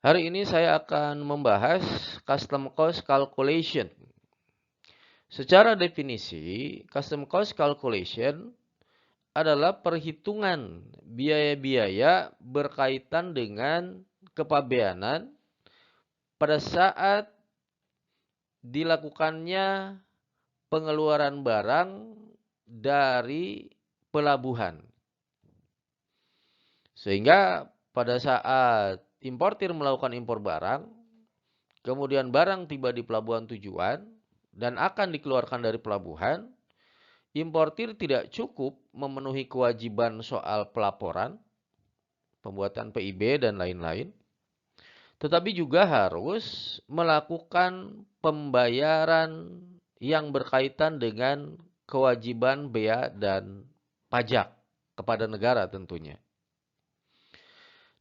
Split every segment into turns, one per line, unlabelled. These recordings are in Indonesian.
Hari ini saya akan membahas custom cost calculation. Secara definisi, custom cost calculation adalah perhitungan biaya-biaya berkaitan dengan kepabeanan pada saat dilakukannya pengeluaran barang dari pelabuhan. Sehingga pada saat importir melakukan impor barang, kemudian barang tiba di pelabuhan tujuan dan akan dikeluarkan dari pelabuhan, importir tidak cukup memenuhi kewajiban soal pelaporan, pembuatan PIB, dan lain-lain, tetapi juga harus melakukan pembayaran yang berkaitan dengan kewajiban bea dan pajak kepada negara tentunya.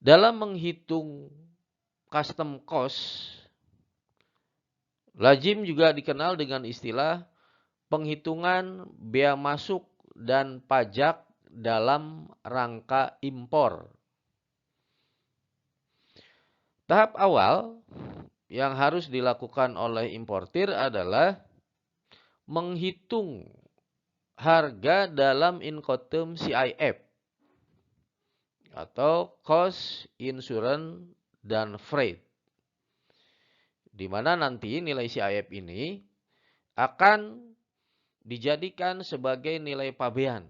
Dalam menghitung custom cost, lazim juga dikenal dengan istilah penghitungan bea masuk dan pajak dalam rangka impor. Tahap awal yang harus dilakukan oleh importir adalah menghitung harga dalam Incoterm CIF atau cost, insurance, dan freight. Di mana nanti nilai CIF ini akan dijadikan sebagai nilai pabean.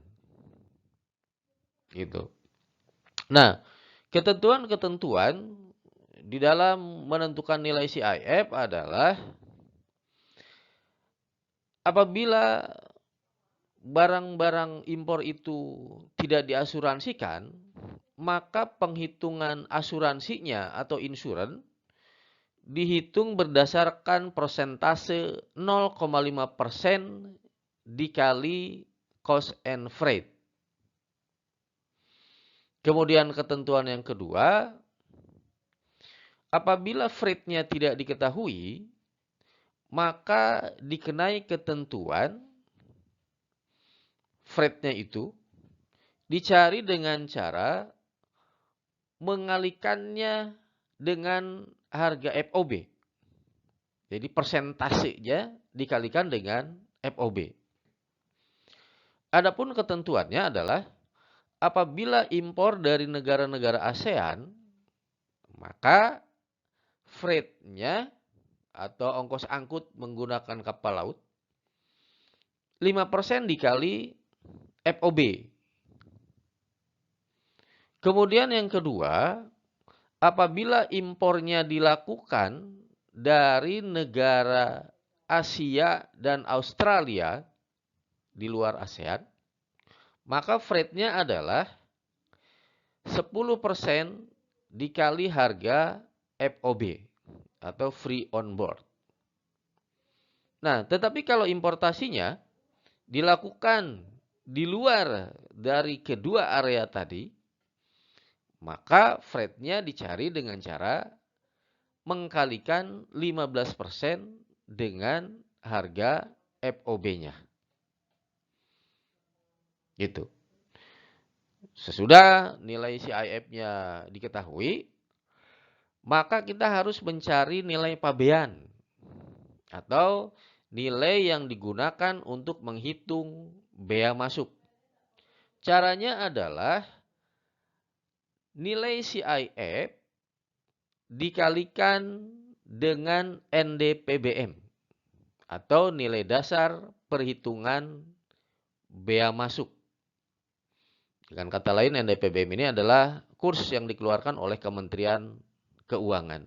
Gitu. Nah, ketentuan-ketentuan di dalam menentukan nilai CIF adalah apabila barang-barang impor itu tidak diasuransikan, maka penghitungan asuransinya atau insurans dihitung berdasarkan persentase 0,5% dikali cost and freight. Kemudian ketentuan yang kedua, apabila freightnya tidak diketahui, maka dikenai ketentuan freightnya itu dicari dengan cara mengalikannya dengan harga FOB. Jadi persentasenya dikalikan dengan FOB. Adapun ketentuannya adalah apabila impor dari negara-negara ASEAN, maka freight-nya atau ongkos angkut menggunakan kapal laut 5% dikali FOB. Kemudian yang kedua, apabila impornya dilakukan dari negara Asia dan Australia di luar ASEAN, maka freight-nya adalah 10% dikali harga FOB atau free on board. Nah, tetapi kalau importasinya dilakukan di luar dari kedua area tadi, maka freight-nya dicari dengan cara mengkalikan 15% dengan harga FOB-nya. Gitu. Sesudah nilai CIF-nya diketahui, maka kita harus mencari nilai pabean atau nilai yang digunakan untuk menghitung bea masuk. Caranya adalah nilai CIF dikalikan dengan NDPBM atau nilai dasar perhitungan bea masuk. Dengan kata lain, NDPBM ini adalah kurs yang dikeluarkan oleh Kementerian Keuangan.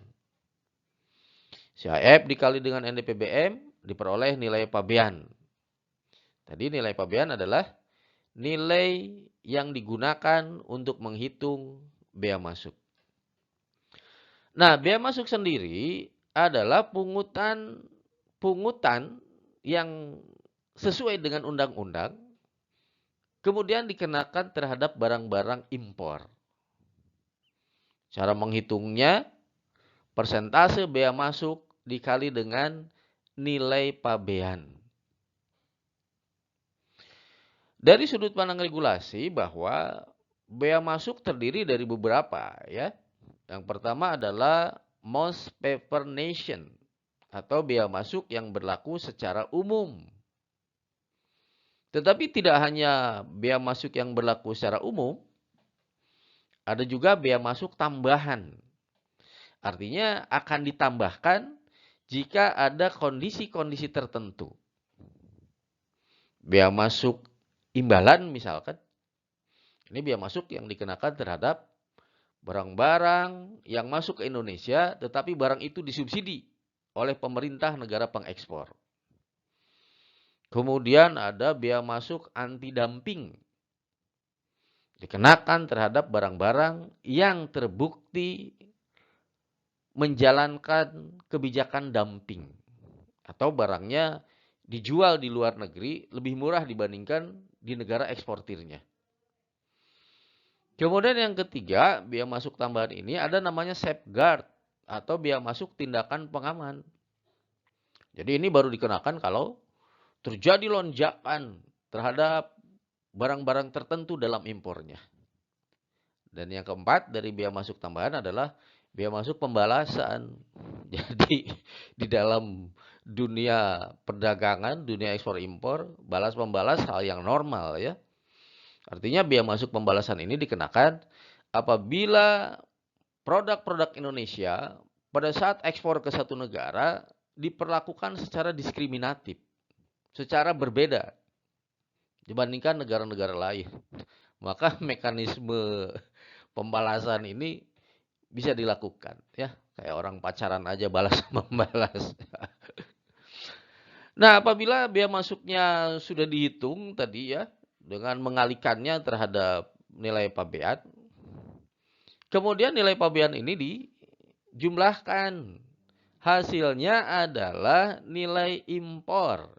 CIF dikali dengan NDPBM diperoleh nilai pabean. Tadi nilai pabean adalah nilai yang digunakan untuk menghitung bea masuk. Nah, bea masuk sendiri adalah pungutan yang sesuai dengan undang-undang, kemudian dikenakan terhadap barang-barang impor. Cara menghitungnya, persentase bea masuk dikali dengan nilai pabean. Dari sudut pandang regulasi bahwa bea masuk terdiri dari beberapa ya. Yang pertama adalah most favored nation atau bea masuk yang berlaku secara umum. Tetapi tidak hanya bea masuk yang berlaku secara umum, ada juga bea masuk tambahan. Artinya akan ditambahkan jika ada kondisi-kondisi tertentu. Bea masuk imbalan misalkan, ini bea masuk yang dikenakan terhadap barang-barang yang masuk ke Indonesia, tetapi barang itu disubsidi oleh pemerintah negara pengekspor. Kemudian ada bea masuk anti-dumping, dikenakan terhadap barang-barang yang terbukti menjalankan kebijakan dumping atau barangnya dijual di luar negeri lebih murah dibandingkan di negara eksportirnya. Kemudian yang ketiga, bea masuk tambahan ini ada namanya safeguard atau bea masuk tindakan pengaman. Jadi ini baru dikenakan kalau terjadi lonjakan terhadap barang-barang tertentu dalam impornya. Dan yang keempat dari bea masuk tambahan adalah bea masuk pembalasan. Jadi di dalam dunia perdagangan, dunia ekspor impor, balas pembalas hal yang normal ya. Artinya bea masuk pembalasan ini dikenakan apabila produk-produk Indonesia pada saat ekspor ke satu negara diperlakukan secara diskriminatif, secara berbeda dibandingkan negara-negara lain. Maka mekanisme pembalasan ini bisa dilakukan ya, kayak orang pacaran aja balas membalas. Nah, apabila bea masuknya sudah dihitung tadi ya, dengan mengalikannya terhadap nilai pabean, kemudian nilai pabean ini dijumlahkan. Hasilnya adalah nilai impor.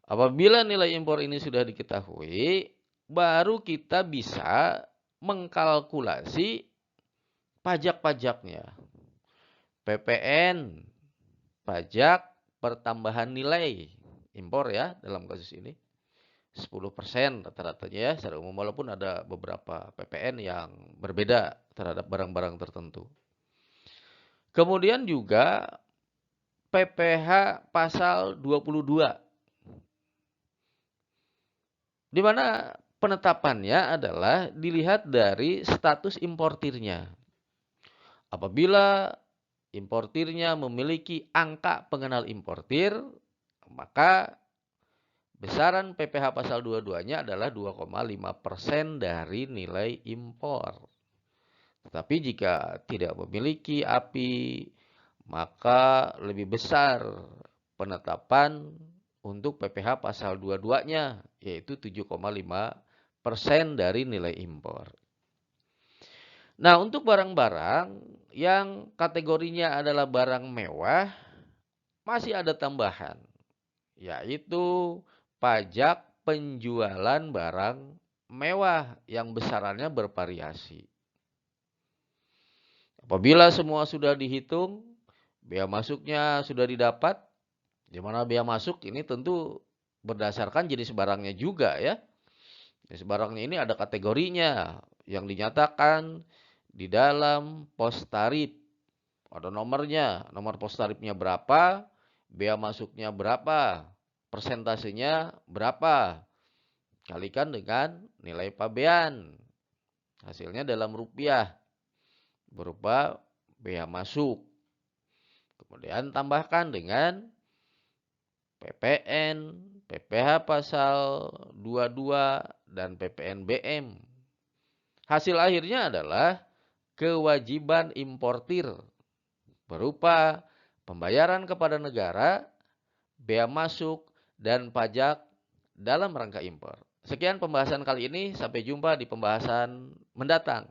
Apabila nilai impor ini sudah diketahui, baru kita bisa mengkalkulasi pajak-pajaknya. PPN, pajak pertambahan nilai impor ya dalam kasus ini. 10% rata-ratanya ya secara umum, walaupun ada beberapa PPN yang berbeda terhadap barang-barang tertentu. Kemudian juga PPh pasal 22, di mana penetapannya adalah dilihat dari status importirnya. Apabila importirnya memiliki angka pengenal importir, maka besaran PPh pasal 22-nya adalah 2,5% dari nilai impor. Tetapi jika tidak memiliki API, maka lebih besar penetapan untuk PPh pasal 22-nya, yaitu 7,5% dari nilai impor. Nah, untuk barang-barang yang kategorinya adalah barang mewah, masih ada tambahan, yaitu pajak penjualan barang mewah yang besarannya bervariasi. Apabila semua sudah dihitung, bea masuknya sudah didapat, di mana bea masuk ini tentu berdasarkan jenis barangnya juga ya. Jenis barangnya ini ada kategorinya yang dinyatakan di dalam pos tarif. Ada nomornya, nomor pos tarifnya berapa, bea masuknya berapa, persentasenya berapa, kalikan dengan nilai pabean. Hasilnya dalam rupiah berupa bea masuk. Kemudian tambahkan dengan PPN, PPh pasal 22, dan PPN BM. Hasil akhirnya adalah kewajiban importir berupa pembayaran kepada negara, bea masuk, dan pajak dalam rangka impor. Sekian pembahasan kali ini, sampai jumpa di pembahasan mendatang.